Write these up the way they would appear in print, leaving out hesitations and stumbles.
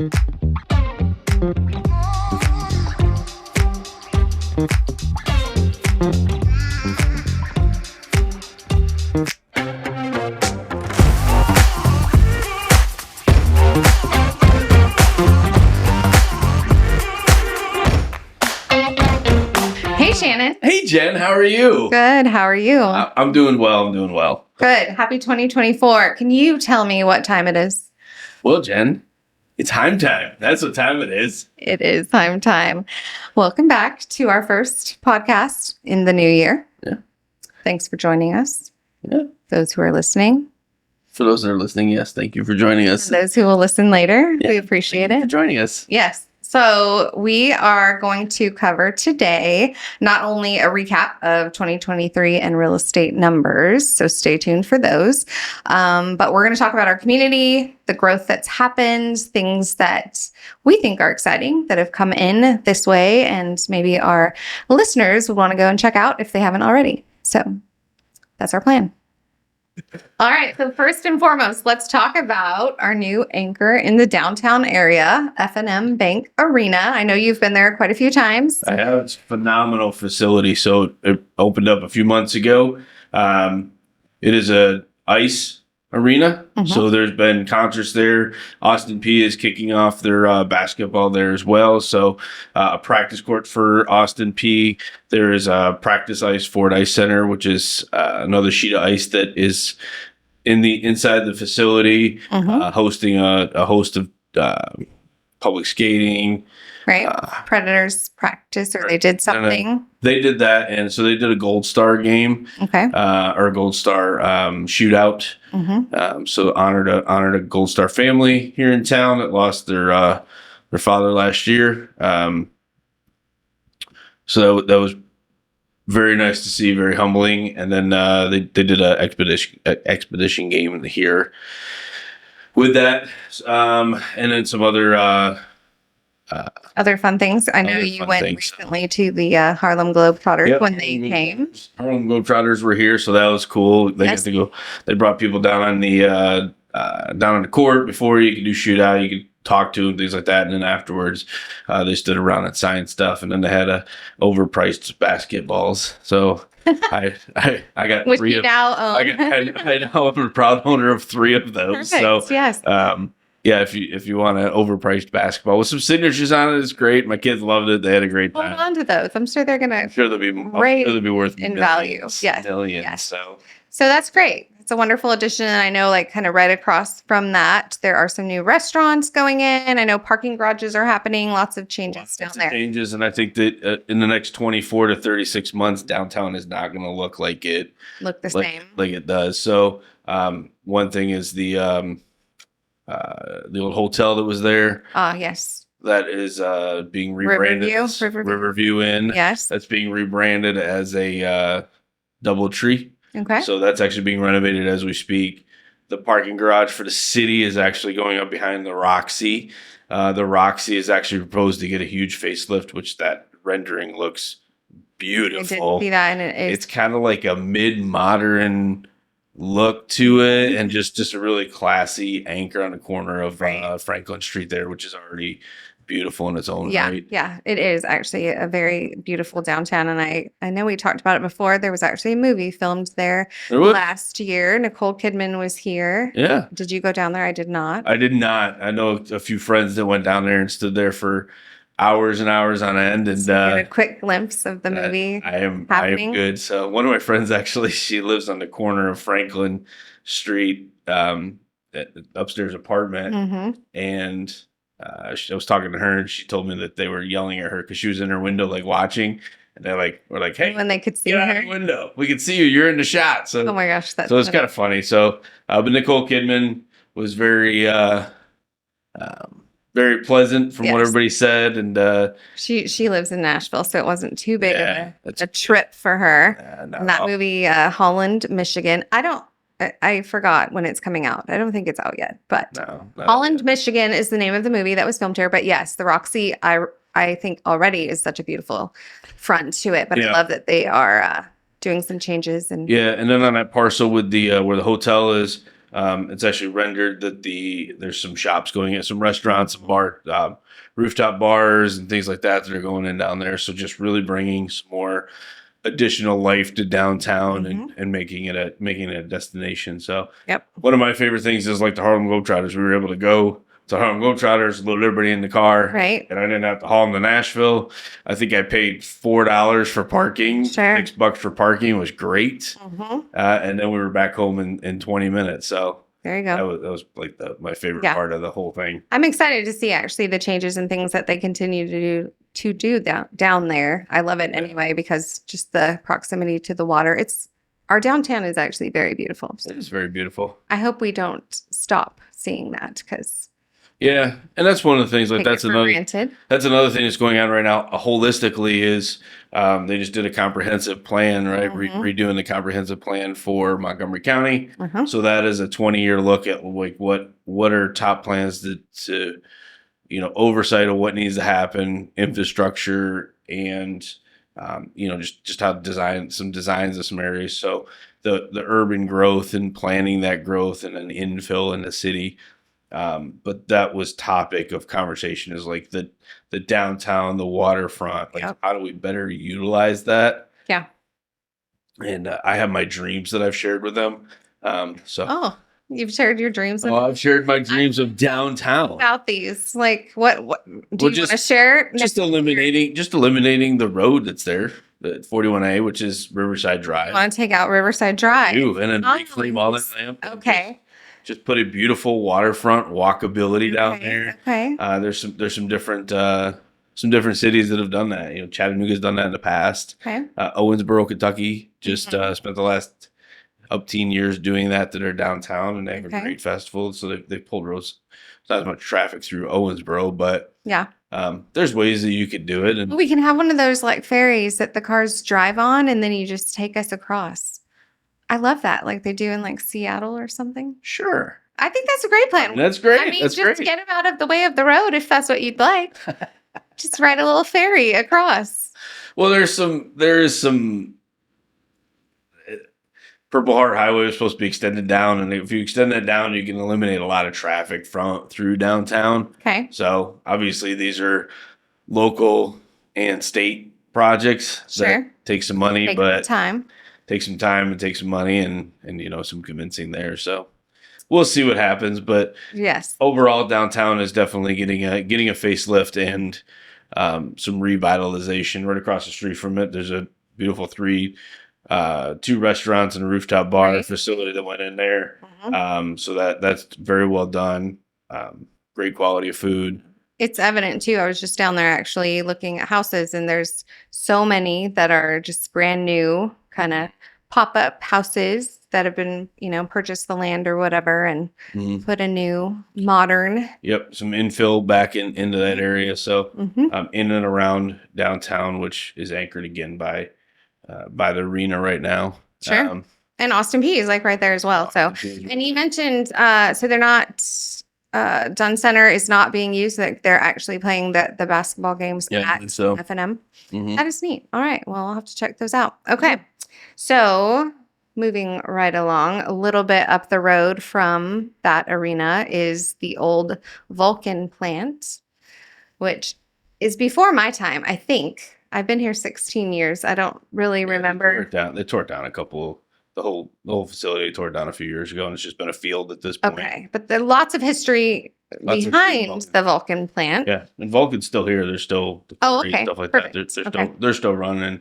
Hey, Shannon. Hey, Jen. How are you? Good. How are you? I'm doing well. I'm doing well. Good. Happy 2024. Can you tell me what time it is? Well, Jen, it's Heim time. That's what time it is. It is time. Welcome back to our first podcast in the new year. Yeah. Thanks for joining us. Yeah. Those who are listening. For those that are listening, yes, thank you for joining us. And those who will listen later, Yeah, we appreciate thank you it. for joining us. Yes. So we are going to cover today not only a recap of 2023 and real estate numbers, so stay tuned for those, but we're going to talk about our community, the growth that's happened, things that we think are exciting that have come in this way, and maybe our listeners would want to go and check out if they haven't already. So that's our plan. All right. So first and foremost, let's talk about our new anchor in the downtown area, F&M Bank Arena. I know you've been there quite a few times. I have. It's a phenomenal facility. So it opened up a few months ago. It is a ice arena. Mm-hmm. So there's been concerts there. Austin P is kicking off their basketball there as well. So a practice court for Austin P. There is a practice ice Ford Ice Center, which is another sheet of ice that is inside the facility, hosting a host of public skating. Right. Predators practice, or they did something. They did that. And so they did a Gold Star game. Okay. Or a Gold Star shootout. Mm-hmm. So honored a Gold Star family here in town that lost their father last year. So that was very nice to see, very humbling. And then they did a expedition game here with that, and then some other fun things. I know you went recently to the Harlem Globetrotters when they came. Harlem Globetrotters were here, so that was cool. They got to go. They brought people down on the court before. You could do shootout. You could talk to them, things like that, and then afterwards, they stood around and signed stuff. And then they had overpriced basketballs. So I got which three. You now own. I now am a proud owner of 3 of those. Perfect. So yes. Yeah, if you want an overpriced basketball with some signatures on it, it's great. My kids loved it. They had a great time. Hold on to those. I'm sure they're gonna. I'm sure they'll be worth in millions, value. Yes, millions. Yes. So that's great. It's a wonderful addition. And I know, like, kind of right across from that, there are some new restaurants going in. I know parking garages are happening. Lots of changes down there. Changes, and I think that in the next 24 to 36 months, downtown is not going to look like it. Same. Like it does. So one thing is the old hotel that was there. Yes. That is being rebranded. Riverview Inn. Yes. That's being rebranded as a DoubleTree. Okay. So that's actually being renovated as we speak. The parking garage for the city is actually going up behind the Roxy. The Roxy is actually proposed to get a huge facelift, which that rendering looks beautiful. I did see that, and it's kind of like a mid-modern look to it, and just a really classy anchor on the corner of Franklin Street there, which is already beautiful in its own right. Yeah, it is actually a very beautiful downtown. And I know we talked about it before. There was actually a movie filmed there last year. Nicole Kidman was here. Yeah. Did you go down there? I did not. I did not. I know a few friends that went down there and stood there for hours and hours on end, and get a quick glimpse of the movie. I am good. So one of my friends, actually, she lives on the corner of Franklin Street, upstairs apartment, and I was talking to her, and she told me that they were yelling at her because she was in her window, like, watching, and they were like, "Hey, when they could see get out of the window, we could see you. You're in the shot." So, oh my gosh, so it's kind of funny. So, but Nicole Kidman was very pleasant from what everybody said, and she lives in Nashville, so it wasn't too big of a trip for her. No. And that movie, Holland, Michigan, I forgot when it's coming out. I don't think it's out yet, but Holland, Michigan is the name of the movie that was filmed here. But yes, the Roxy, I think already is such a beautiful front to it. But I love that they are doing some changes. And then on that parcel with the where the hotel is, It's actually rendered that there's some shops going in, some restaurants, some rooftop bars, and things like that are going in down there. So just really bringing some more additional life to downtown and making it a destination. So Yep. one of my favorite things is like the Harlem Globetrotters. We were able to go to Harlem Globetrotters, load everybody in the car, Right. and I didn't have to haul them to Nashville. I think I paid $4 for parking. Sure. $6 for parking. It was great. And then we were back home in 20 minutes. So There you go. that was like my favorite Yeah. part of the whole thing. I'm excited to see actually the changes and things that they continue to do down there. I love it anyway because just the proximity to the water. Our downtown is actually very beautiful. So It's very beautiful. I hope we don't stop seeing that because Yeah, and that's one of the things. Like that's another granted. that's another thing that's going on right now. Holistically, is they just did a comprehensive plan, right? Redoing the comprehensive plan for Montgomery County. So that is a 20-year look at like what are top plans to oversight of what needs to happen, infrastructure, and just how to design some designs of some areas. So the urban growth and planning that growth and an infill in the city. But that was topic of conversation is like the downtown, the waterfront, like how do we better utilize that? Yeah. And I have my dreams that I've shared with them. Oh, you've shared your dreams I've shared my dreams of downtown about these. Like what do you want to share? Just eliminating the road that's there, the 41A, which is Riverside Drive. I want to take out Riverside Drive. And then reclaim all that land. Okay. Just put a beautiful waterfront walkability down there. Okay. There's some different cities that have done that. Chattanooga's done that in the past. Okay. Owensboro, Kentucky, just spent the last up 10 years doing that are downtown, and they have a great festival. So they pulled roads. It's not as much traffic through Owensboro, but yeah, there's ways that you could do it. And we can have one of those like ferries that the cars drive on, and then you just take us across. I love that, like they do in like Seattle or something. Sure. I think that's a great plan. That's great. I mean, that's just great. get them out of the way of the road if that's what you'd like. Just ride a little ferry across. Well, there is some Purple Heart Highway was supposed to be extended down, and if you extend that down, you can eliminate a lot of traffic through downtown. Okay. So obviously these are local and state projects that take some money, take some time and take some money and some convincing there. So we'll see what happens, but yes, overall downtown is definitely getting a facelift and some revitalization. Right across the street from it, there's a beautiful 2 restaurants and a rooftop bar facility that went in there. So that's very well done. Great quality of food. It's evident too. I was just down there actually looking at houses, and there's so many that are just brand new kind of pop-up houses that have been, purchased the land or whatever and put a new modern. Yep. Some infill back into that area. So in and around downtown, which is anchored again by the arena right now. Sure. And Austin P is like right there as well. So, and you mentioned, so they're not, Dunn Center is not being used. Like they're actually playing the basketball games at F&M. That is neat. All right. Well, I'll have to check those out. Okay. So moving right along, a little bit up the road from that arena is the old Vulcan plant, which is before my time, I think. I've been here 16 years. I don't really remember. They tore it down a couple. The whole facility tore it down a few years ago, and it's just been a field at this point. Okay, but there's lots of history behind the Vulcan plant. Yeah, and Vulcan's still here. They're still stuff like that. They're still running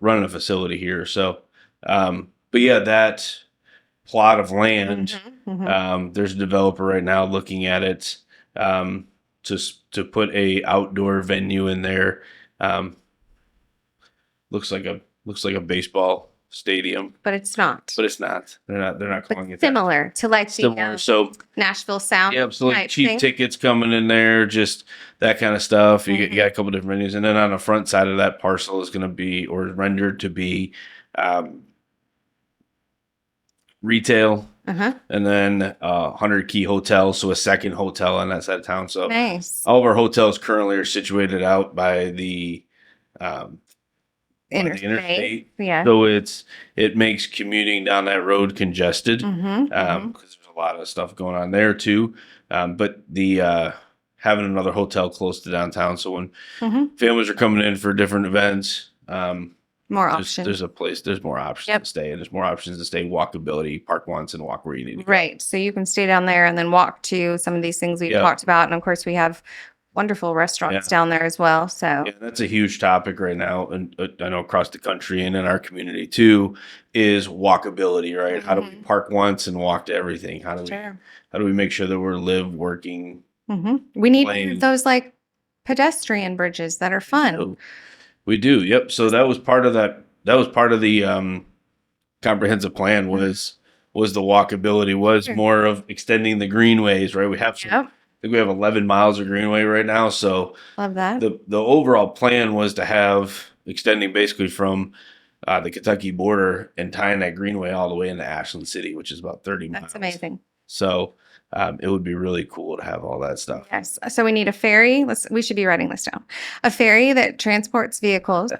a facility here. So, but yeah, that plot of land. There's a developer right now looking at it to put a outdoor venue in there. Looks like a baseball stadium, but it's not. They're not calling it similar to like similar. So Nashville Sound. Yeah, so like cheap tickets coming in there, just that kind of stuff. You got a couple different venues, and then on the front side of that parcel is going to be or rendered to be retail. And then 100 Key Hotel, so a second hotel on that side of town. So nice. All of our hotels currently are situated out by the interstate. Yeah. So it makes commuting down that road congested because there's a a lot of stuff going on there too. But the having another hotel close to downtown, so when families are coming in for different events, More there's options. a place. There's more options Yep. to stay, and there's more options to stay. Walkability, park once, and walk where you need to go. Right. So you can stay down there and then walk to some of these things we've Yep. talked about. And of course, we have wonderful restaurants down there as well. So Yeah, that's a huge topic right now, and I know across the country and in our community too, is walkability. Right? How do we park once and walk to everything? How do we make sure that we're working? We need Lanes. those like pedestrian bridges that are fun. We do. Yep. So that was part of that. That was part of the comprehensive plan was the walkability, was more of extending the greenways. Right. We have I think we have 11 miles of greenway right now. So love that. The overall plan was to have extending basically from the Kentucky border and tying that greenway all the way into Ashland City, which is about 30 miles. That's amazing. So it would be really cool to have all that stuff. Yes. So we need a ferry. We should be writing this down. A ferry that transports vehicles,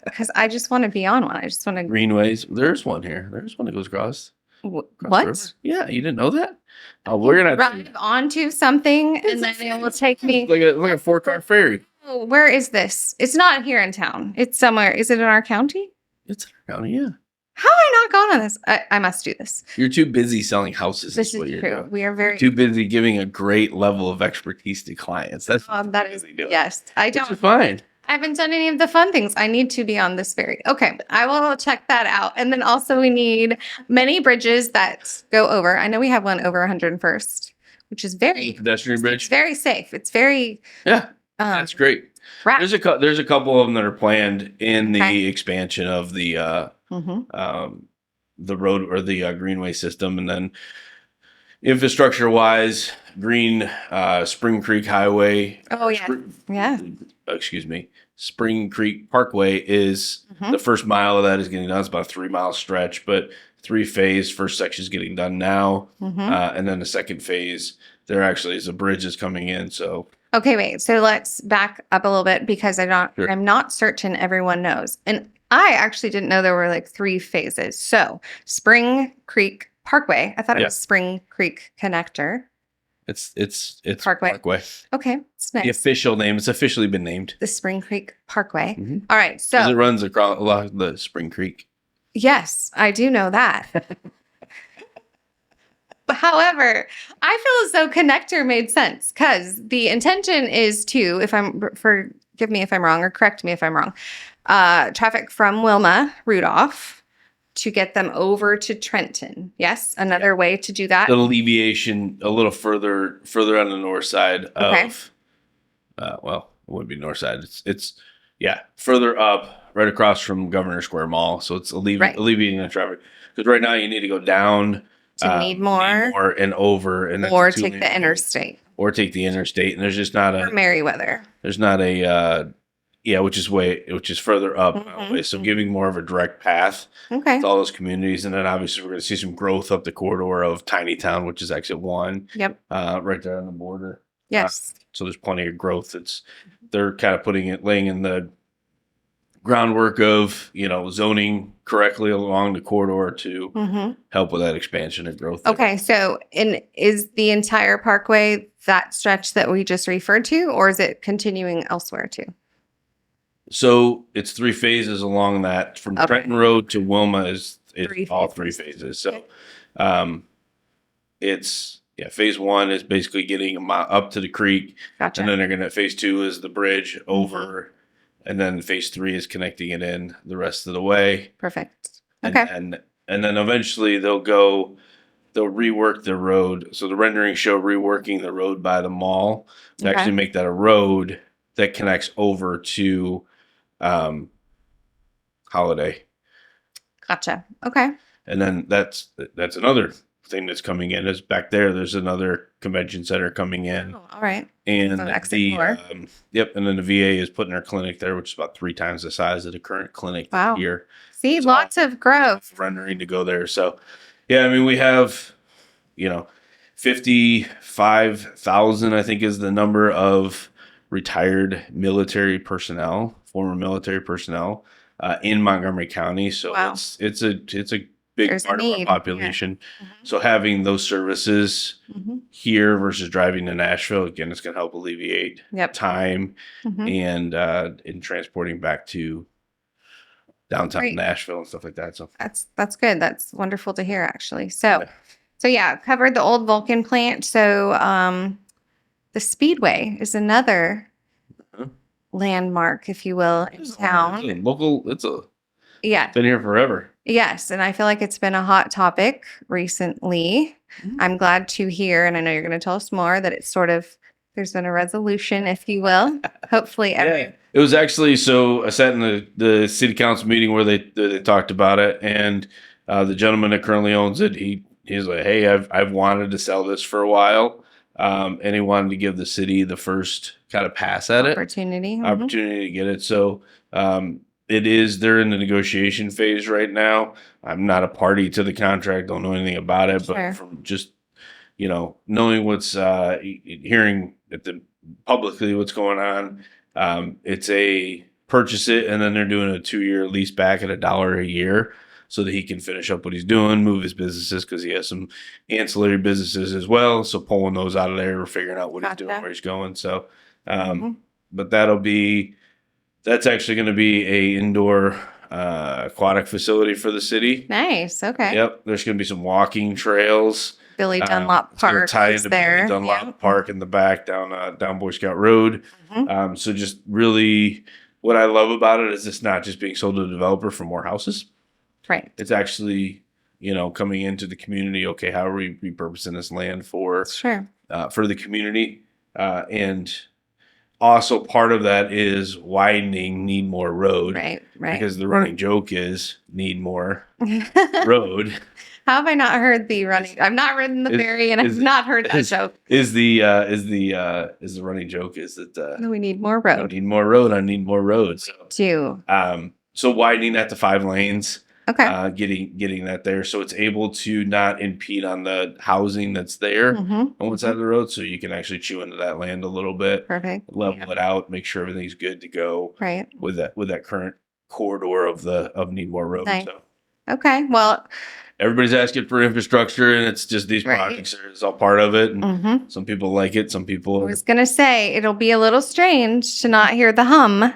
because I just want to be on one. I just want to. Greenways. There's one here. There's one that goes across. What? Yeah, you didn't know that? Oh, we're gonna drive onto something, and then it will take me like a 4-car ferry. Oh, where is this? It's not here in town. It's somewhere. Is it in our county? It's in our county. Yeah. How have I not gone on this? I must do this. You're too busy selling houses. This is true. Doing. We are very too busy giving a great level of expertise to clients. That's that is yes. I don't. Which is fine. I haven't done any of the fun things. I need to be on this ferry. Okay, I will check that out. And then also we need many bridges that go over. I know we have one over 101st, which is very pedestrian bridge. It's very safe. It's very that's great. There's a couple of them that are planned in the expansion of the road or the greenway system, and then infrastructure wise, Spring Creek Highway. Oh yeah, Excuse me. Spring Creek Parkway is the first mile of that is getting done. It's about a 3-mile stretch, but 3-phase. First section is getting done now, and then the second phase there actually is a bridge that's coming in. So okay, wait. So let's back up a little bit because I'm not certain everyone knows, and I actually didn't know there were like 3 phases. So Spring Creek Parkway. I thought it was Spring Creek Connector. It's Parkway. Okay, it's nice. The official name. It's officially been named the Spring Creek Parkway. All right, so it runs across along the Spring Creek. Yes, I do know that. But however, I feel as though connector made sense because the intention is to, forgive me if I'm wrong or correct me if I'm wrong, traffic from Wilma Rudolph to get them over to Trenton. Yes, another way to do that. The alleviation a little further on the north side of, well, it wouldn't be north side. It's further up, right across from Governor Square Mall. So it's alleviating the traffic because right now you need to go down. Need more and over, and or take the interstate. Or take the interstate, and there's just not a Merriweather. There's not a which is further up. So giving more of a direct path to all those communities, and then obviously we're going to see some growth up the corridor of Tiny Town, which is exit 1. Yep. Right there on the border. Yes. So there's plenty of growth. They're kind of laying in the groundwork of zoning correctly along the corridor to help with that expansion and growth. Okay, so is the entire parkway that stretch that we just referred to, or is it continuing elsewhere too? So it's 3 phases along that from Trenton Road to Wilma is all 3 phases. So it's phase 1 is basically getting a mile up to the creek, Gotcha. And then phase 2 is the bridge over. And then phase 3 is connecting it in the rest of the way. Perfect. Okay. And then eventually they'll rework the road. So the renderings show reworking the road by the mall to actually make that a road that connects over to Holiday. Gotcha. Okay. And then that's another thing that's coming in is back there. There's another convention center coming in. Oh, all right. And and then the VA is putting their clinic there, which is about 3 times the size of the current clinic here. See, lots of growth. Rendering to go there. So, we have, 55,000, I think, is the number of retired military personnel, former military personnel, in Montgomery County. So it's a big There's a part of our need. population. Yeah. So having those services here versus driving to Nashville, again, it's going to help alleviate Yep. time Mhm. and in transporting back to downtown Great. Nashville and stuff like that. So That's good. That's wonderful to hear, actually. So yeah, covered the old Vulcan plant. So the Speedway is another landmark, if you will, in it's town. a local. It's Yeah. been here forever. Yes, and I feel like it's been a hot topic recently. I'm glad to hear, and I know you're going to tell us more, that it's sort of there's been a resolution, if you will. Hopefully, It was actually so I sat in the city council meeting where they talked about it, and the gentleman that currently owns it, he's like, hey, I've wanted to sell this for a while, and he wanted to give the city the first kind of pass at opportunity. opportunity to get it. So they're in the negotiation phase right now. I'm not a party to the contract, don't know anything about it, Sure. but from just knowing what's hearing at the publicly what's going on, it's a purchase it and then they're doing a 2-year lease back at $1 a year so that he can finish up what he's doing, move his businesses because he has some ancillary businesses as well. So pulling those out of there or figuring out what he's doing, where he's going. So, but that's actually going to be a indoor aquatic facility for the city. Nice. Okay. Yep. There's going to be some walking trails. Billy Dunlop Park tie is into there. Billy Dunlop Park in the back down Boy Scout Road. So just really what I love about it is it's not just being sold to the developer for more houses. Right. It's actually, coming into the community. Okay, how are we repurposing this land for the community? And also part of that is widening Need More Road. Right. Because the running joke is need more road. How have I not heard the running? I've not ridden the ferry, and I've not heard that joke. Is the running joke is that we need more road. We need more road. I need more roads. Too. So widening that to 5 lanes. Okay. Getting that there so it's able to not impede on the housing that's there on one side of the road, so you can actually chew into that land a little bit. Perfect. Level it out, make sure everything's good to go. Right. With that current corridor of Need More Road. Nice. So. Okay. Well, everybody's asking for infrastructure, and it's just these projects are all part of it. And some people like it, some people. I was gonna say it'll be a little strange to not hear the hum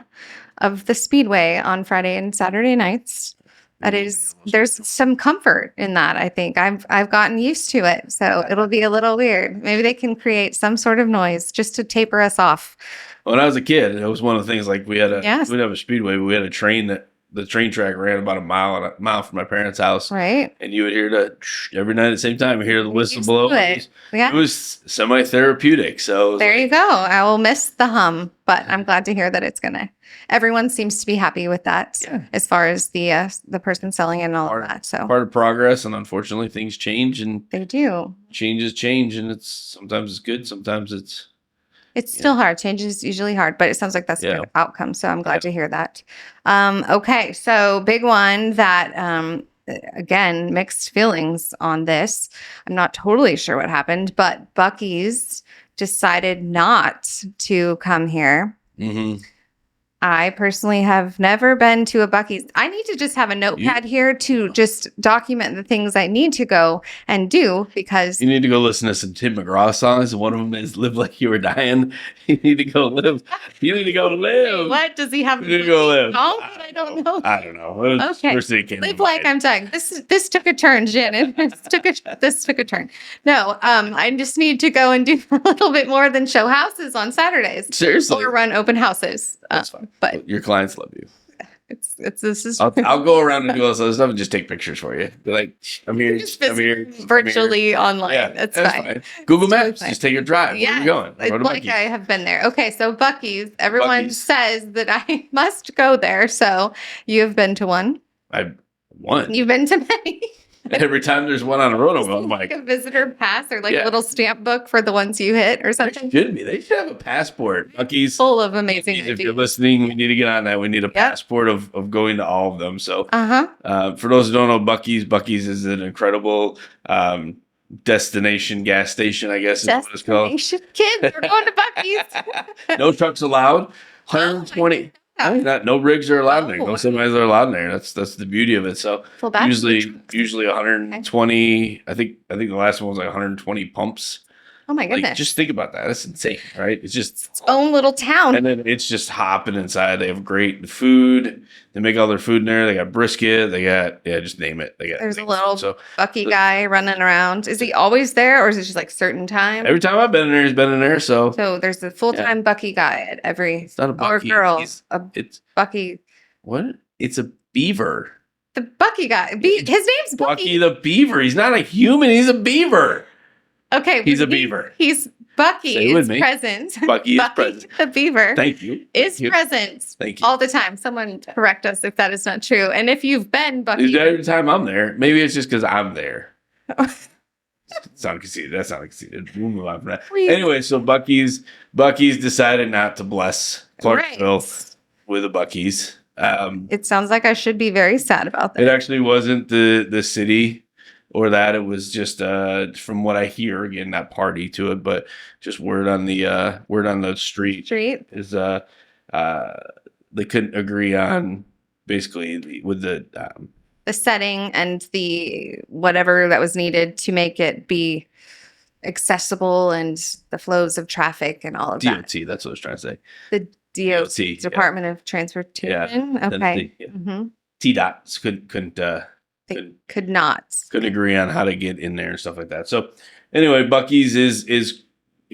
of the Speedway on Friday and Saturday nights. There's some comfort in that. I think I've gotten used to it, so it'll be a little weird. Maybe they can create some sort of noise just to taper us off. When I was a kid, it was one of the things like we'd have a speedway, but we had a train that the train track ran about a mile from my parents' house. Right. And you would hear every night at the same time, you hear the whistle blow. It was semi-therapeutic. So there you go. I will miss the hum, but I'm glad to hear that everyone seems to be happy with that as far as the person selling it and all of that. So part of progress, and unfortunately things change, and they do. Changes change, and sometimes it's good, sometimes it's still hard. Change is usually hard, but it sounds like that's a good outcome. So I'm glad to hear that. Okay. So big one that, again, mixed feelings on this. I'm not totally sure what happened, but Buc-ee's decided not to come here. I personally have never been to a Buc-ee's. I need to just have a notepad here to just document the things I need to go and do, because you need to go listen to some Tim McGraw songs. One of them is "Live Like You Were Dying." You need to go live. You need to go live. What does he have? You need to go live. I don't know. I don't know. Okay. Live like I'm dying. This took a turn, Shannon. This took a turn. No, I just need to go and do a little bit more than show houses on Saturdays. Seriously. Or run open houses. That's fine. But your clients love you. I'll go around and do all this other stuff and just take pictures for you. Be like, I'm here. I'm here. Virtually online. Yeah, that's fine. Google Maps. Just take your drive. Yeah. Where are you going? It's like I have been there. Okay, so Buc-ee's. Everyone says that I must go there. So you have been to one. One. You've been to many. Every time there's one on the road, I'm like a visitor pass or like a little stamp book for the ones you hit or something. They should have a passport. Buc-ee's full of amazing If you're listening, we need to get on that. We need a passport of going to all of them. So for those who don't know, Buc-ee's is an incredible destination gas station, I guess is what it's called. Kids, we're going to Buc-ee's. No trucks allowed. 120 I mean, no rigs are allowed there. No Oh. semis are allowed there. That's the beauty of it. So Full batch. usually 120. I think the last one was like 120 pumps. Oh my goodness. Like, just think about that. That's insane, right? It's just its own little town. and then it's just hopping inside. They have great food. They make all their food in there. They got brisket. They got just name it. They got. There's a little Bucky guy running around. Is he always there, or is it just like certain time? Every time I've been in there, he's been in there. So there's a full-time Bucky guy at every. It's not a Bucky. Or girl. It's Bucky. What? It's a beaver. The Bucky guy. His name's Bucky the beaver. He's not a human. He's a beaver. Okay. He's a beaver. He's Bucky is present. Bucky is present. The beaver. Thank you. Present. Thank you. All the time. Someone correct us if that is not true. And if you've been Bucky. Every time I'm there. Maybe it's just because I'm there. It's not conceited. That's not conceited. We'll move on from that. Anyway, so Bucky's decided not to bless Clarksville with the Bucky's. It sounds like I should be very sad about that. It actually wasn't the city or that. It was just from what I hear, again, not party to it, but just word on the street is they couldn't agree on basically with the setting and the whatever that was needed to make it be accessible and the flows of traffic and all of that. DOT, that's what I was trying to say. The DOT, Department of Transportation. Yeah. Okay. TDOT couldn't agree on how to get in there and stuff like that. So anyway, Bucky's is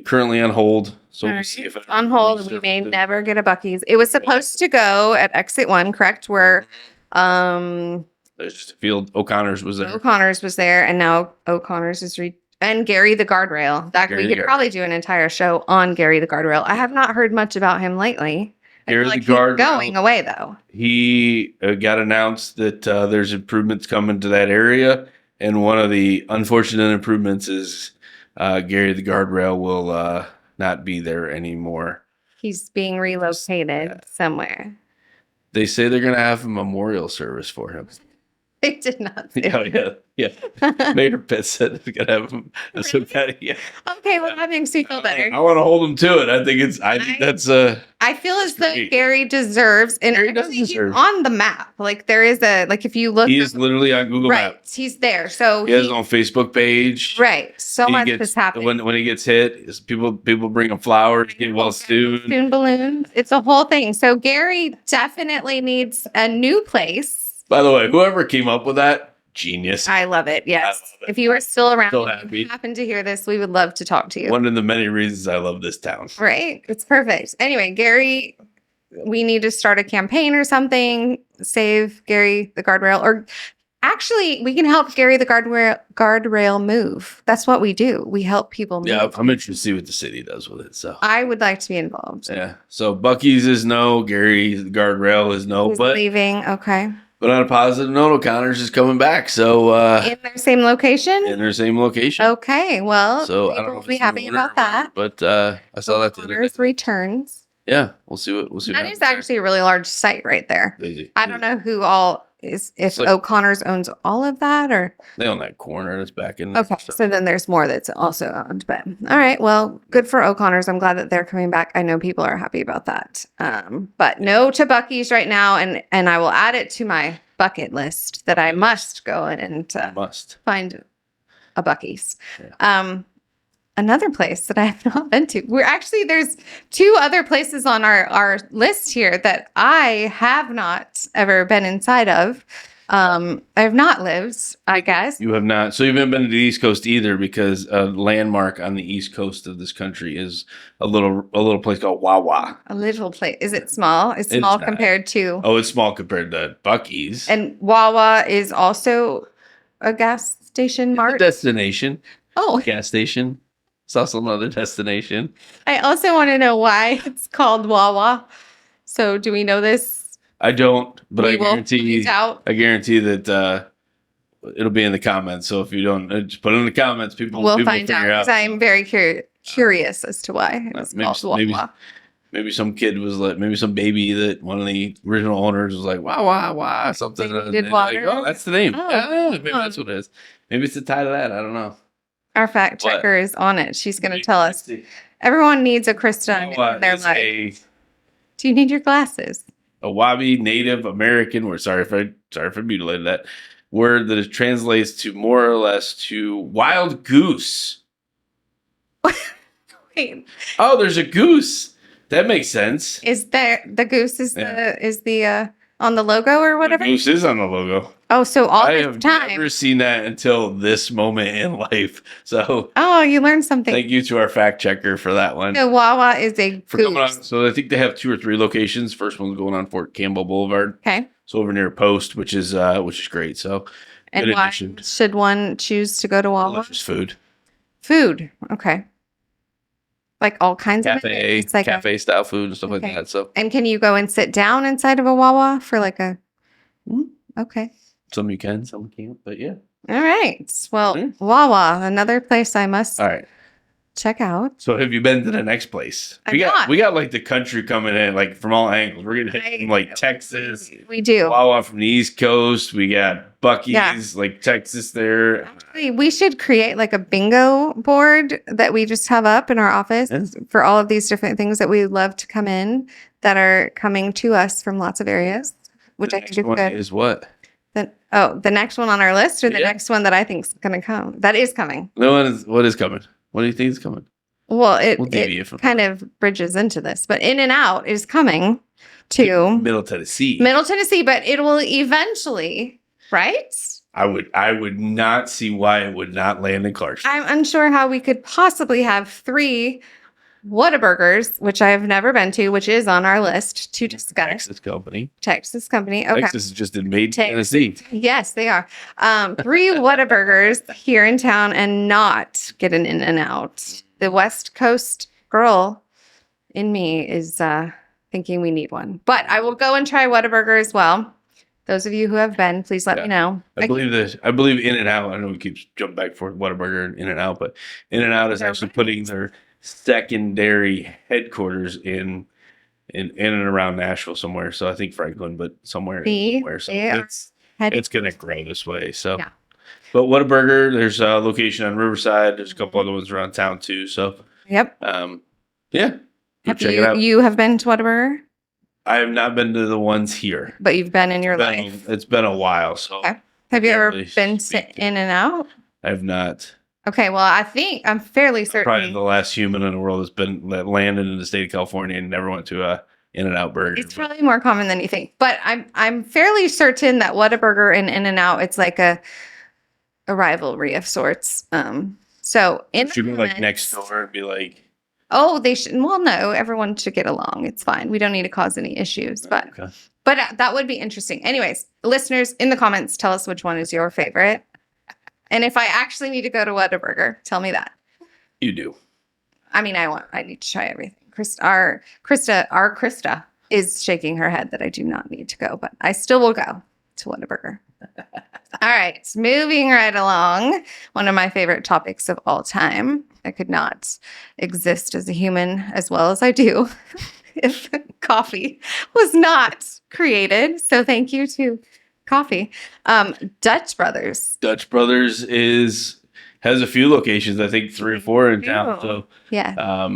currently on hold. So we'll see if it's on hold. We may never get a Bucky's. It was supposed to go at exit 1, correct? Where there's just a field. O'Connor's was there. And now O'Connor's is and Gary the Guardrail. We could probably do an entire show on Gary the Guardrail. I have not heard much about him lately. Gary the Guardrail. He's going away though. He got announced that there's improvements coming to that area, and one of the unfortunate improvements is Gary the Guardrail will not be there anymore. He's being relocated somewhere. They say they're going to have a memorial service for him. They did not say Yeah. Mayor Pitt said they're going to have him. Okay, well, that makes me feel better. I want to hold him to it. I think that's I feel as though Gary deserves, and he's on the map. Like there is if you look, he is literally on Google Maps. He's there. So he has his own Facebook page. Right. So much is happening. When he gets hit, people bring him flowers, get well stewed. Spoon balloons. It's a whole thing. So Gary definitely needs a new place. By the way, whoever came up with that, genius. I love it. Yes. If you are still around and you happen to hear this, we would love to talk to you. One of the many reasons I love this town. Right. It's perfect. Anyway, Gary, we need to start a campaign or something. Save Gary the Guardrail. Or actually, we can help Gary the Guardrail move. That's what we do. We help people move. Yeah, I'm interested to see what the city does with it. So I would like to be involved. Yeah. So Bucky's is no. Gary the Guardrail is no. He's leaving. Okay. But on a positive note, O'Connor's is coming back. So in their same location? In their same location. Okay. Well, so people will be happy about that. But I saw that the other day. Returns. Yeah, we'll see what that is actually a really large site right there. I don't know who all is if O'Connor's owns all of that or they own that corner that's back in there. Okay. So then there's more that's also owned. But all right, well, good for O'Connor's. I'm glad that they're coming back. I know people are happy about that. But no to Bucky's right now, and I will add it to my bucket list that I must go and find a Bucky's. Yeah. Another place that I have not been to. There's 2 other places on our list here that I have not ever been inside of. I have not lived, I guess. You have not. So you haven't been to the East Coast either, because a landmark on the East Coast of this country is a little place called Wawa. A little place. Is it small? It's small compared to... Oh, it's small compared to Bucky's. And Wawa is also a gas station mart? Destination. Oh. Gas station. It's also another destination. I also want to know why it's called Wawa. So do we know this? I don't, but I guarantee that it'll be in the comments. So if you don't, just put it in the comments. People will find out. Because I'm very curious as to why it's called Wawa. Maybe some kid was maybe some baby that one of the original owners was like, wow, something. They needed water. Like, oh, that's the name. Oh. Yeah, maybe that's what it is. Maybe it's a tie to that. I don't know. Our fact checker is on it. She's going to tell us. Everyone needs a Krista in their life. Do you need your glasses? Awabi, Native American. We're sorry if I mutilated that word that translates to more or less to wild goose. Wait, Oh, there's a goose. That makes sense. is there the goose is Yeah. the on the logo or The whatever? goose is on the logo. Oh, so all I this have time. never seen that until this moment in life. So Oh, you learned something. thank you to our fact checker for that one. The Wawa is a For coming on. goose. So I think they have 2 or 3 locations. First one's going on Fort Campbell Boulevard. Okay. So over near Post, which is great. So And good why addition. should one choose to go to Wawa? Delicious food. Food. Okay. Like all kinds of it. Cafe, It's like cafe style food and stuff Okay. like that. So and can you go and sit down inside of a Wawa for like a okay. some you can, some can't, but yeah. All right. Well, Mhm. Wawa, another place I must All right. check out. So have you been to the next place? I'm We got not. we got like the country coming in like from all angles. We're gonna hit I- from, like Texas, We do. Wawa from the East Coast. We got Bucky's, Yeah. like Texas there. Actually, we should create like a bingo board that we just have up in our office Yeah. for all of these different things that we would love to come in that are coming to us from lots of areas, which The I think next is one good. is what? The next one on our list or the Yeah. next one that I think is going to come? That is coming. No one is. What is coming? What do you think is coming? Well, We'll deviate it from kind of bridges into this, but In and Out is coming to Middle Tennessee. Middle Tennessee, but it will eventually, right? I would not see why it would not land in Clarksville. I'm unsure how we could possibly have 3 Whataburgers, which I have never been to, which is on our list to discuss. Texas company. Texas company. Okay. Texas is just in Made Texas. Tennessee. Yes, they are. 3 Whataburgers here in town and not get an In and Out. The West Coast girl in me is thinking we need one. But I will go and try Whataburger as well. Those of you who have been, please let Yeah. me know. I believe In and Out. I know we keep jumping back and forth Whataburger and In and Out, but In and Out is They're actually right. putting their secondary headquarters in and around Nashville somewhere. So I think Franklin, but somewhere. See, So they are it's gonna grow this way. So Yeah. but Whataburger, there's a location on Riverside. There's a couple other ones around town too. So Yep. yeah. Go Have check it out. you have been to Whataburger, I have not been to the ones here. but you've been in your life. It's been a while, so Okay. Have you can't ever really been to speak to- In and Out? I have not. Okay, well, I'm fairly certain. Probably the last human in the world that landed in the state of California and never went to a In-N-Out burger. It's probably more common than you think, but I'm fairly certain that Whataburger and In and Out, it's like a rivalry of sorts. So in Should the go like next comments- door and be like, Oh, they should. Well, no, everyone should get along. It's fine. We don't need to cause any issues, but okay. that would be interesting. Anyways, listeners, in the comments, tell us which one is your favorite, and if I actually need to go to Whataburger, tell me that. You do. I mean, I need to try everything. Krista is shaking her head that I do not need to go, but I still will go to Whataburger. All right, moving right along. One of my favorite topics of all time. I could not exist as a human as well as I do if coffee was not created. So thank you to coffee. Dutch Brothers. Dutch Brothers has a few locations, I think 3 or 4 in town. Ew. So Yeah.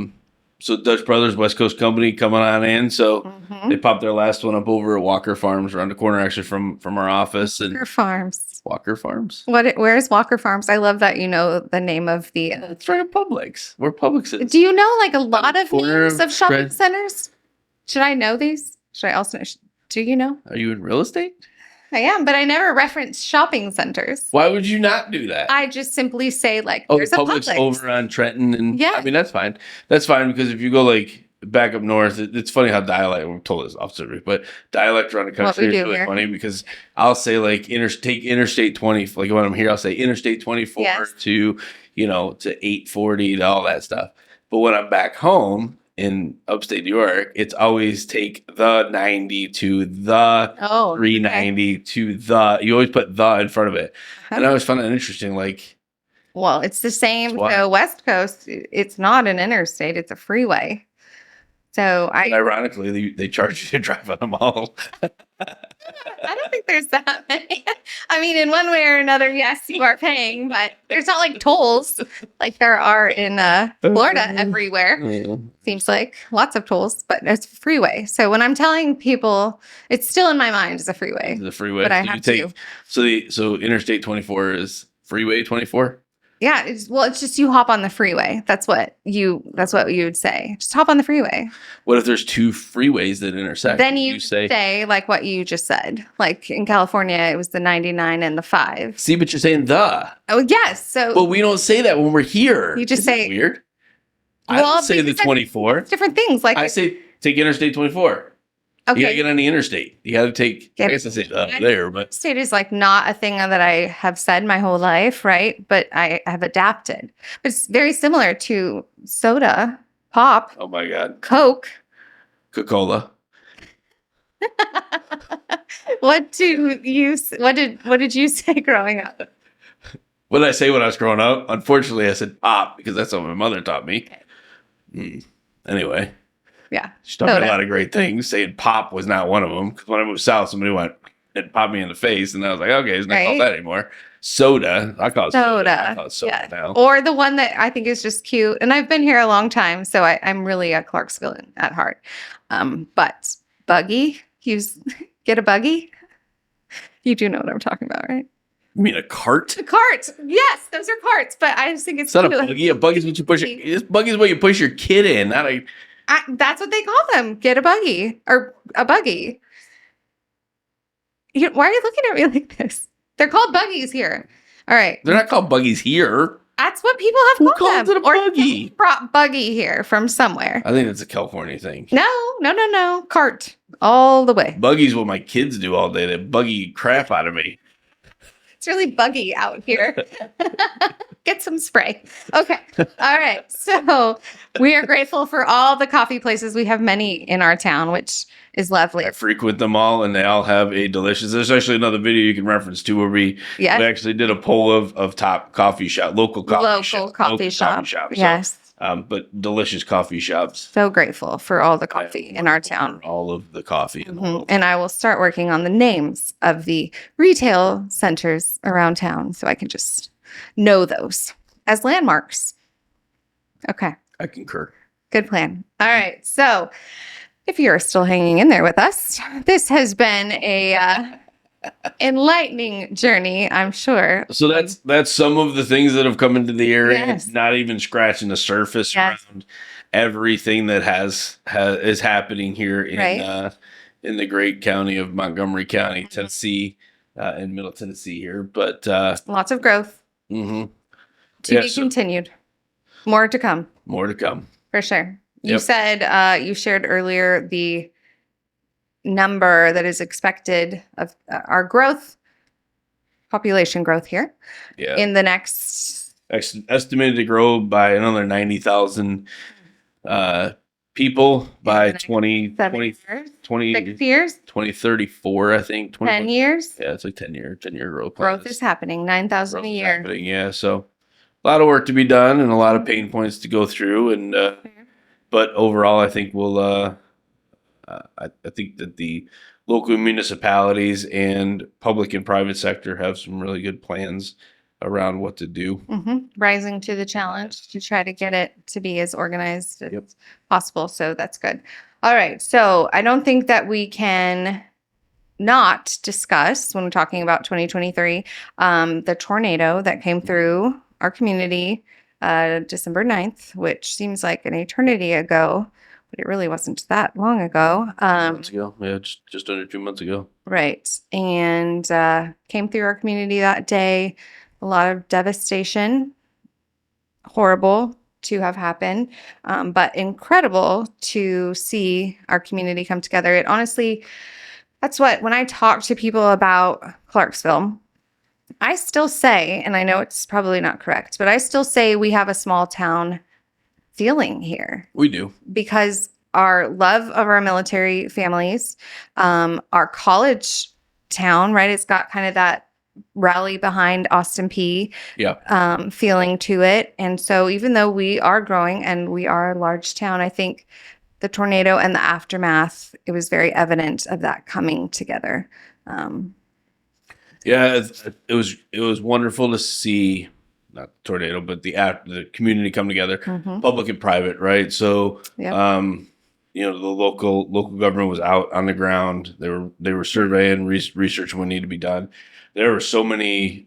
so Dutch Brothers, West Coast company coming on in. So Mhm. they popped their last one up over at Walker Farms around the corner, actually from our office. And Walker Farms. Walker Farms. Where's Walker Farms? I love that you know the name of the. It's right at Publix. Where Publix is. Do you know like a lot of corner names of of shopping Trent. centers? Should I know these? Should I also know? Do you know? Are you in real estate? I am, but I never reference shopping centers. Why would you not do that? I just simply say like, Oh, the there's a Publix Publix. over on Trenton, and Yeah. I mean that's fine. That's fine because if you go like back up north, it's funny how dialect. We've told this off survey, but dialect around the What we country is do really here. funny because I'll say like take Interstate 20. Like when I'm here, I'll say Interstate 24 Yes. to to 840 to all that stuff. But when I'm back home in upstate New York, it's always take the 90 to the Oh, 390 to the. You always put the in front of it, Uh-huh. and I always found it interesting. Like. Well, it's the same. That's why. So West Coast, it's not an interstate; it's a freeway. So And ironically, they charge you to drive on them all. I don't think there's that many. I mean, in one way or another, yes, you are paying, but there's not like tolls like there are in Florida everywhere. Seems like lots of tolls, but it's a freeway. So when I'm telling people, it's still in my mind as a freeway. The freeway. But I So you have take to. so Interstate 24 is Freeway 24. Yeah, it's just you hop on the freeway. That's what you would say. Just hop on the freeway. What if there's two freeways that intersect? Then you say like what you just said. Like in California, it was the 99 and the 5. See, but you're saying the. Oh, yes. So But we don't say that when we're here. You just Isn't say that weird. I don't say the 24. It's different things. Like I say take Interstate 24. okay. You gotta get on the interstate. You gotta take. I guess I say there, but state is like not a thing that I have said my whole life, right? But I have adapted. But it's very similar to soda, pop, oh my god, Coke. Coca-Cola. What did you say growing up? What did I say when I was growing up? Unfortunately, I said pop because that's what my mother taught me. Okay. Anyway. Yeah. She taught me a lot of great things. Saying pop was not one of them. Because when I moved south, somebody went and popped me in the face. And I was like, okay, it's not called that anymore. Soda. I call it soda. I call it soda now. Or the one that I think is just cute. And I've been here a long time. So I'm really a Clarksville at heart. But buggy. Get a buggy. You do know what I'm talking about, right? You mean a cart? A cart. Yes, those are carts. But I just think it's not a buggy. A buggy is what you push. This buggy is what you push your kid in. Not a. That's what they call them. Get a buggy or a buggy. Why are you looking at me like this? They're called buggies here. All right. They're not called buggies here. That's what people have Who called them. It a buggy? Or brought buggy here from somewhere. I think it's a California thing. No. Cart all the way. Buggy's what my kids do all day. They buggy crap out of me. It's really buggy out here. Get some spray. Okay. All right. So we are grateful for all the coffee places. We have many in our town, which is lovely. I frequent them all, and they all have a delicious. There's actually another video you can reference to where we actually did a poll of top coffee shop, local coffee shops. Yes. But delicious coffee shops. So grateful for all the coffee in our town. All of the coffee in the world. And I will start working on the names of the retail centers around town so I can just know those as landmarks. Okay. I concur. Good plan. All right. So if you're still hanging in there with us, this has been a enlightening journey, I'm sure. So that's some of the things that have come into the area. Yes. It's not even scratching the surface around everything that is happening here in the great county of Montgomery County, Tennessee, in Middle Tennessee here. But lots of growth. To be continued. More to come. More to come. For sure. You said you shared earlier the number that is expected of our growth, population growth here in the next estimated to grow by another 90,000 people by 2034, I think. 10 years? Yeah, it's like 10-year growth. Growth is happening, 9,000 a year. Yeah, so a lot of work to be done and a lot of pain points to go through. And but overall, I think we'll. I think that the local municipalities and public and private sector have some really good plans around what to do. Rising to the challenge to try to get it to be as organized as possible. So that's good. All right. So I don't think that we can not discuss when we're talking about 2023, the tornado that came through our community December 9th, which seems like an eternity ago. But it really wasn't that long ago. Months ago. Yeah, just under 2 months ago. Right. And came through our community that day. A lot of devastation. Horrible to have happened. But incredible to see our community come together. It honestly, when I talk to people about Clarksville, I still say, and I know it's probably not correct, but I still say we have a small town feeling here. We do. Because our love of our military families, our college town, right? It's got kind of that rally behind Austin P feeling to it. And so even though we are growing and we are a large town, I think the tornado and the aftermath, it was very evident of that coming together. Yeah, it was wonderful to see, not the tornado, but the community come together, public and private, right? So, Yep. the local government was out on the ground. They were surveying, researching what needed to be done. There were so many,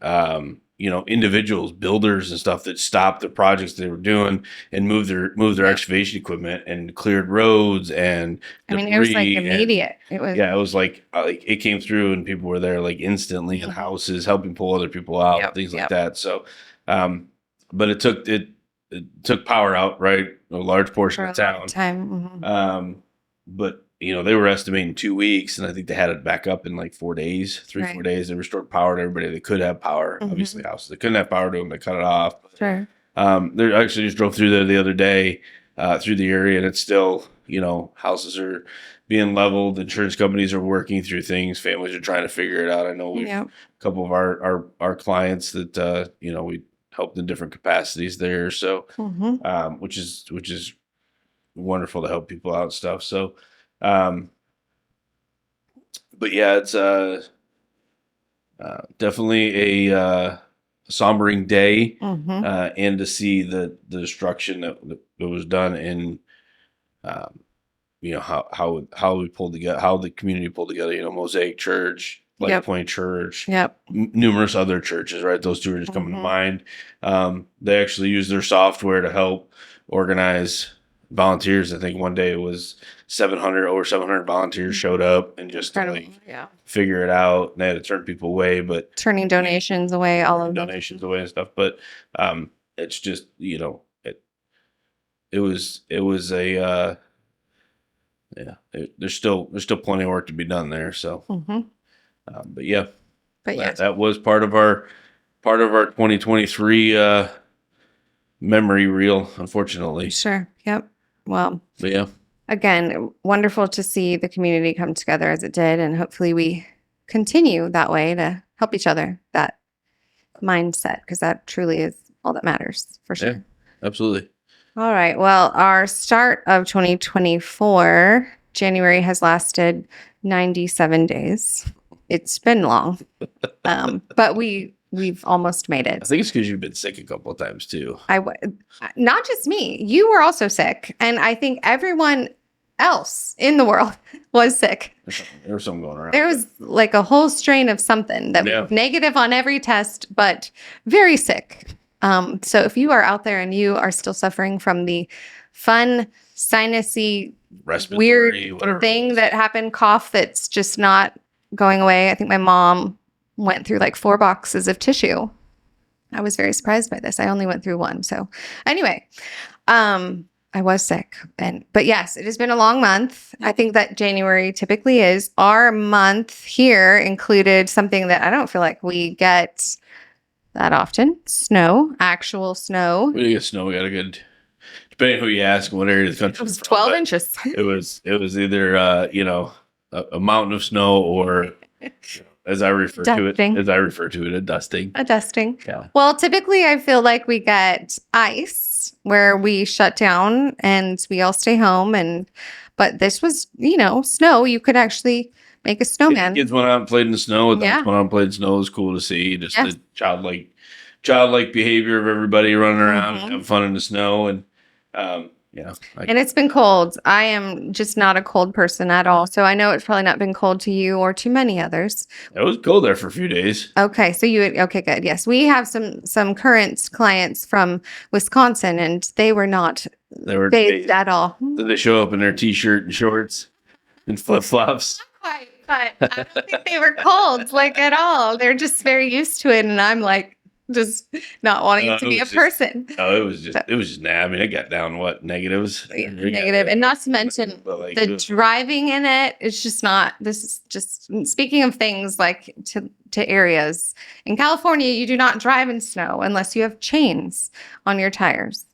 individuals, builders and stuff that stopped the projects they were doing and moved their excavation equipment and cleared roads and I mean, it was like debris and- immediate. It was yeah, it was like it came through and people were there like instantly in houses helping pull other people out, things like that. So, but it took power out, right? A large portion of town. Time. But they were estimating 2 weeks, and I think they had it back up in like 4 days, 4 days. They restored power to everybody that could have power. Obviously, houses that couldn't have power to them, they cut it off. Sure. They actually just drove through there the other day, through the area, and it's still, houses are being leveled. Insurance companies are working through things. Families are trying to figure it out. I know we've a couple of our clients that we helped in different capacities there. So, which is wonderful to help people out and stuff. So, but yeah, it's definitely a sombering day, and to see the destruction that was done in, how we pulled together, how the community pulled together. Mosaic Church, Light Point Church, numerous other churches. Right, those two are just coming to mind. They actually use their software to help organize volunteers. I think one day it was over 700 volunteers showed up and just to figure it out. And they had to turn people away, but turning donations away, all of donations away and stuff. But it's just it was a there's still plenty of work to be done there. So, but yeah, that was part of our 2023 memory reel, unfortunately. Sure. Yep. Well, but yeah, again, wonderful to see the community come together as it did, and hopefully we continue that way to help each other, that mindset, because that truly is all that matters, for sure. Yeah, absolutely. All right. Well, our start of 2024, January, has lasted 97 days. It's been long, but we've almost made it. I think it's because you've been sick a couple of times too. Not just me. You were also sick, and I think everyone else in the world was sick. There was something going around. There was like a whole strain of something that was negative on every test, but very sick. So if you are out there and you are still suffering from the fun, sinusy, weird thing that happened, cough that's just not going away. I think my mom went through like 4 boxes of tissue. I was very surprised by this. I only went through 1. So anyway, I was sick. But yes, it has been a long month. I think that January typically is. Our month here included something that I don't feel like we get that often. Snow, actual snow. We didn't get snow. We got a good, depending on who you ask, what area of the country. It was 12 inches. It was either a mountain of snow or as I refer to it, a dusting. A dusting. Yeah. Well, typically I feel like we get ice where we shut down and we all stay home, but this was, snow. You could actually make a snowman. Kids went out and played in the snow. Went out and played in the snow. It was cool to see. Just the childlike behavior of everybody running around and having fun in the snow. And and it's been cold. I am just not a cold person at all. So I know it's probably not been cold to you or to many others. It was cold there for a few days. Okay. So okay, good. Yes. We have some current clients from Wisconsin, and they were not bathed at all. Did they show up in their t-shirt and shorts and flip-flops? Not quite, but I don't think they were cold like at all. They're just very used to it. And I'm like, just not wanting it to be a person. It was just nah. I mean, it got down negatives. Yeah, negative, and not to mention the driving in it. It's just not. This is just speaking of things like to areas in California. You do not drive in snow unless you have chains on your tires.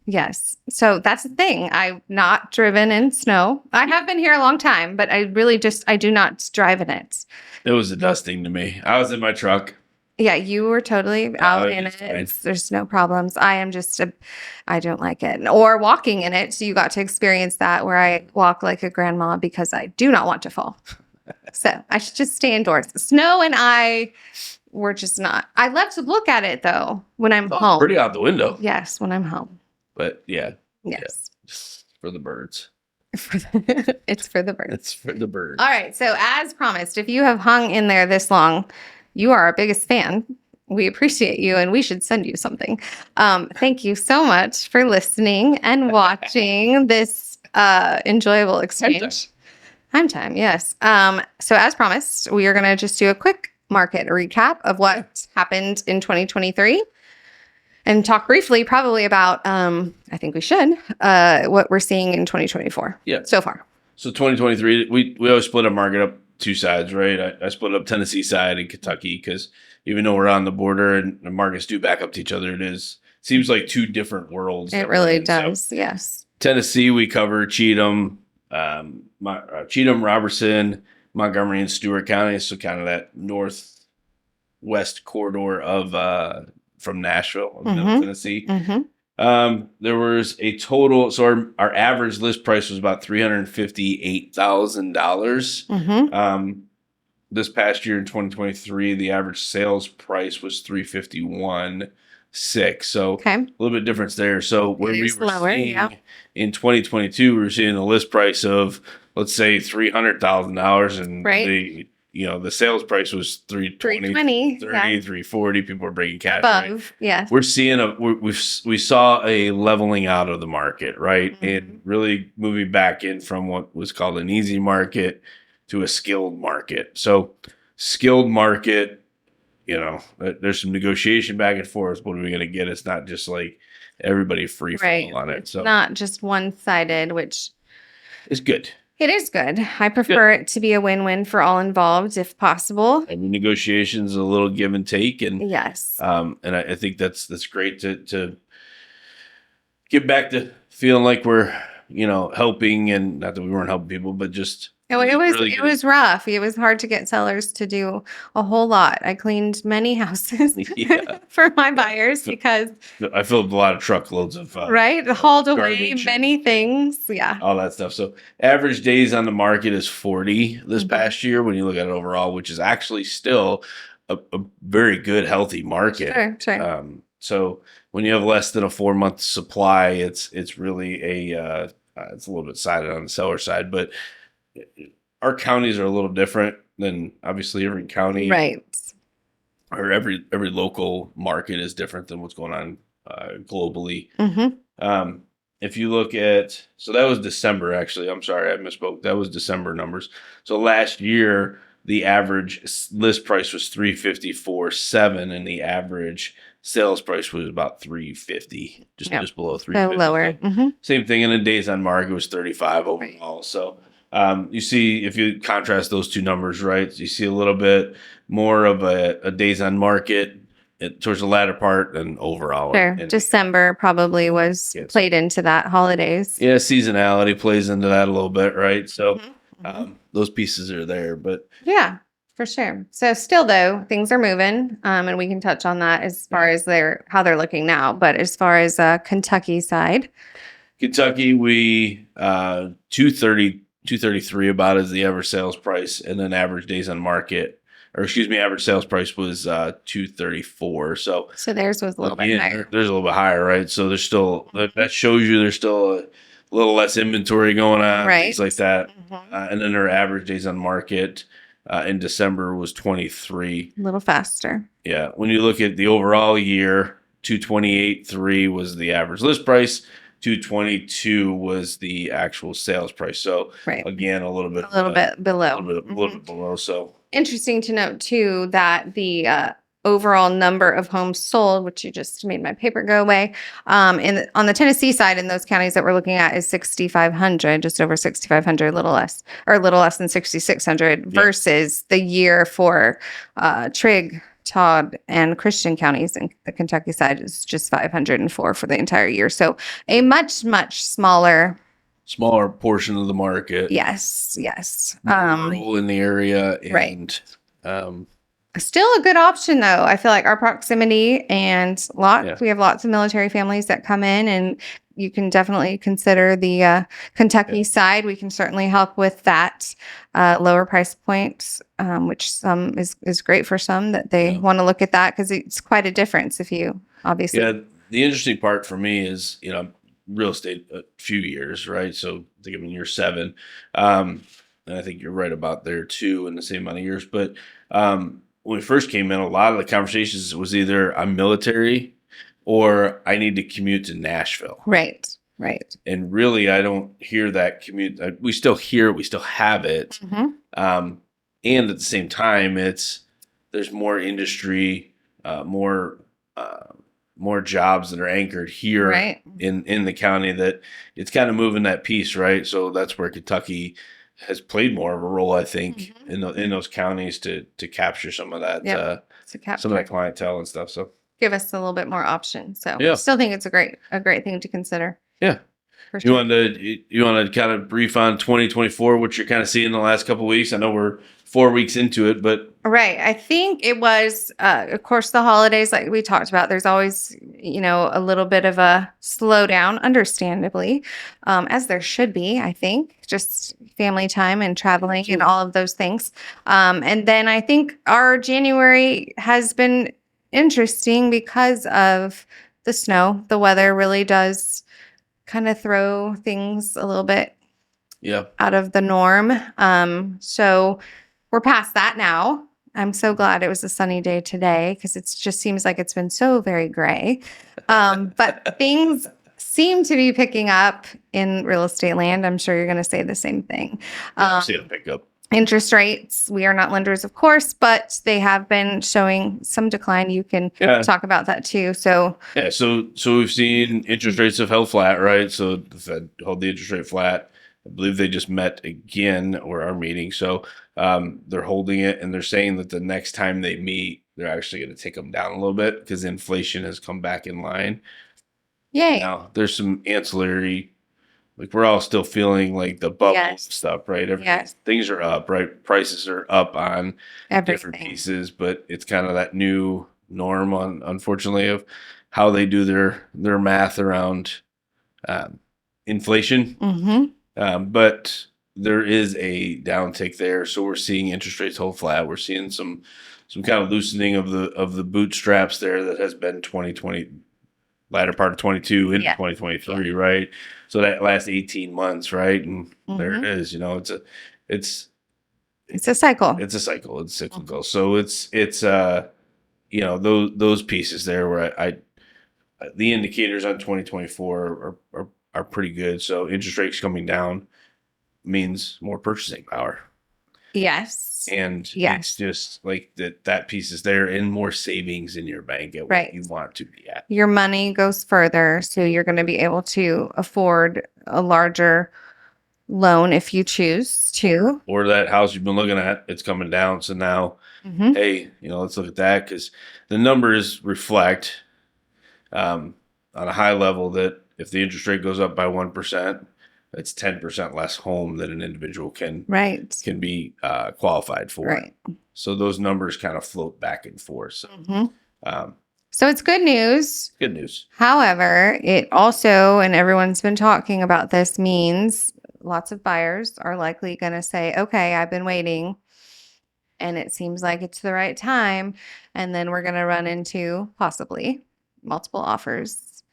Yes, so that's the thing. I've not driven in snow. I have been here a long time, but I do not drive in it. It was a dusting to me. I was in my truck. Yeah, you were totally out in it's it. fine. There's no problems. I don't like it. Or walking in it. So you got to experience that where I walk like a grandma because I do not want to fall. So I should just stay indoors. Snow and I were just not. I love to look at it though when I'm Oh, home. pretty out the window. Yes, when I'm home. But yeah, Yes. just for the birds. It's for the birds. It's for the birds. All right. So, as promised, if you have hung in there this long, you are our biggest fan. We appreciate you and we should send you something. Thank you so much for listening and watching this enjoyable exchange. Time time, yes. So, as promised, we are going to just do a quick market recap of what happened in 2023 and talk briefly, probably about, I think we should, what we're seeing in 2024 so far. So 2023, we always split a market up two sides, right? I split up Tennessee side and Kentucky because even though we're on the border and the markets do back up to each other, seems like two different worlds. It really does, so, yes. Tennessee, we cover Cheatham, Robertson, Montgomery, and Stewart counties, so kind of that northwest corridor of from Nashville, Middle Tennessee. There was a total, so our average list price was about $358,000. This past year in 2023, the average sales price was $351,600. So a little bit difference there. So when we were seeing in 2022, we were seeing a list price of, let's say, $300,000, and the sales price was $320, $340. People were breaking cash. Above, right? Yeah. We're seeing we saw a leveling out of the market, right? And really moving back in from what was called an easy market to a skilled market. So skilled market, there's some negotiation back and forth. What are we going to get? It's not just like everybody free fall on it. So not just one-sided, which is good. It is good. I prefer it to be a win-win for all involved, if possible. And negotiations, a little give and take, and yes, and I think that's great to get back to feeling like we're helping, and not that we weren't helping people, but just it was rough. It was hard to get sellers to do a whole lot. I cleaned many houses for my buyers because I filled a lot of truckloads of hauled away many things. Yeah, all that stuff. So average days on the market is 40 this past year when you look at it overall, which is actually still a very good, healthy market. Sure. So when you have less than a 4-month supply, it's really it's a little bit sided on the seller side, but our counties are a little different than obviously every county, right? Or every local market is different than what's going on globally. If you look at, so that was December, actually. I'm sorry, I misspoke. That was December numbers. So last year, the average list price was $354,700, and the average sales price was about $350,000, just below $350,000. So lower. Same thing, and the days on market was 35 overall. Right. So you see, if you contrast those two numbers, right, you see a little bit more of a days on market towards the latter part than overall. Sure. December probably was played into that, holidays. Yeah, seasonality plays into that a little bit, right? So those pieces are there, but yeah, for sure. So still though, things are moving, and we can touch on that as far as how they're looking now. But as far as Kentucky side, we 233 about is the average sales price, and then average days on market, average sales price was 234. So theirs was a little bit higher. There's a little bit higher, right? So there's still, that shows you there's still a little less inventory going on, right? Things like that. And then their average days on market in December was 23. A little faster. Yeah. When you look at the overall year, 228.3 was the average list price. 222 was the actual sales price. So again, a little bit below. So interesting to note too that the overall number of homes sold, which you just made my paper go away, on the Tennessee side in those counties that we're looking at is 6,500, just over 6,500, a little less than 6,600 versus the year for Trigg, Todd, and Christian counties in the Kentucky side is just 504 for the entire year. So a much, much smaller portion of the market. Yes. Rural in the area. And, Still a good option though. I feel like our proximity and Yeah. we have lots of military families that come in, and you can definitely consider the Kentucky Yeah. side. We can certainly help with that lower price point, which some is great for some that they Yeah. want to look at that because it's quite a difference if you obviously. Yeah. The interesting part for me is, real estate a few years, right? So I think I'm in year 7. And I think you're right about there too in the same amount of years. But when we first came in, a lot of the conversations was either I'm military or I need to commute to Nashville. Right. Right. And really, I don't hear that commute. We still hear it, we still have it. Mm-hmm. And at the same time, there's more industry, uh, more jobs that are anchored here Right. in the county, that it's kind of moving that piece, right? So that's where Kentucky has played more of a role, I think, in those counties to capture some of that Yep. some of that clientele and stuff. So Give us a little bit more options. So yeah, still think it's a great thing to consider. yeah. For You sure. want to kind of brief on 2024, what you're kind of seeing the last couple of weeks? I know we're 4 weeks into it, but Right. I think it was, of course, the holidays, like we talked about. There's always, a little bit of a slowdown, understandably, as there should be, I think, just family time and traveling and all of those things. And then I think our January has been interesting because of the snow. The weather really does kind of throw things a little bit yeah, out of the norm. So we're past that now. I'm so glad it was a sunny day today because it just seems like it's been so very gray. But things seem to be picking up in real estate land. I'm sure you're going to say the same thing. I'm seeing a pickup. Interest rates, we are not lenders, of course, but they have been showing some decline. You can talk about that too. So Yeah, so we've seen interest rates have held flat, right? So the Fed held the interest rate flat. I believe they just met again, or are meeting. So they're holding it, and they're saying that the next time they meet, they're actually going to take them down a little bit because inflation has come back in line. yay. Now there's some ancillary, like we're all still feeling like the bubble Yes. stuff, right? Yes. Things are up, right? Prices are up on different Everything. pieces, but it's kind of that new norm, unfortunately, of how they do their math around inflation. Mm-hmm. But there is a downtick there, so we're seeing interest rates hold flat. We're seeing some kind of loosening of the bootstraps there that has been 2020, latter part of 22 into 2023, right? So that last 18 months, right? And there it is. It's a cycle. It's a cycle. It's cyclical. So it's those pieces there where I the indicators on 2024 are pretty good. So interest rates coming down means more purchasing power. Yes. And it's just like that piece is there, and more savings in your bank at what you want to be at. Your money goes further, so you're going to be able to afford a larger loan if you choose to. Or that house you've been looking at, it's coming down. So now, hey, let's look at that, because the numbers reflect on a high level that if the interest rate goes up by 1%, it's 10% less home that an individual can be qualified for. Right. So those numbers kind of float back and forth. So, so it's good news. Good news. However, it also, and everyone's been talking about this, means lots of buyers are likely going to say, okay, I've been waiting and it seems like it's the right time. And then we're going to run into possibly multiple offers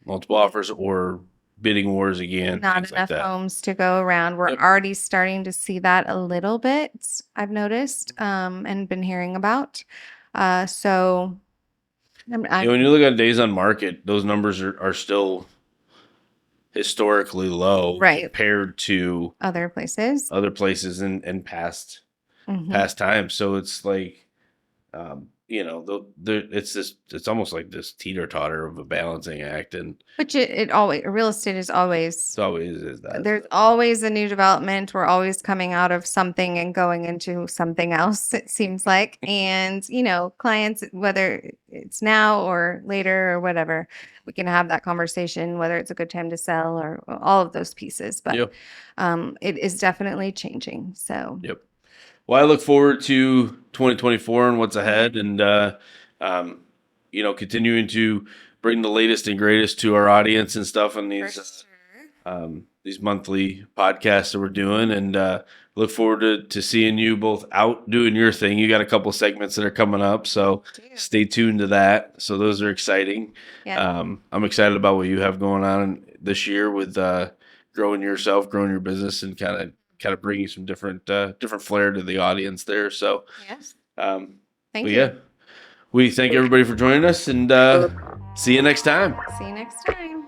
or bidding wars again. Not enough homes to go around. We're already starting to see that a little bit, I've noticed, and been hearing about. So when you look at days on market, those numbers are still historically low, compared to other places and past times. So it's like, it's almost like this teeter-totter of a balancing act, and which it always, real estate is always, is that there's always a new development. We're always coming out of something and going into something else, it seems like. And clients, whether it's now or later or whatever, we can have that conversation, whether it's a good time to sell or all of those pieces. But it is definitely changing. So Well, I look forward to 2024 and what's ahead, and continuing to bring the latest and greatest to our audience and stuff on these monthly podcasts that we're doing, and look forward to seeing you both out doing your thing. You got a couple segments that are coming up, so stay tuned to that. So those are exciting. Yeah. I'm excited about what you have going on this year with growing yourself, growing your business, and kind of bringing some different flair to the audience there. So Yes. Thank you. you. We thank everybody for joining us, and see you next time. See you next time.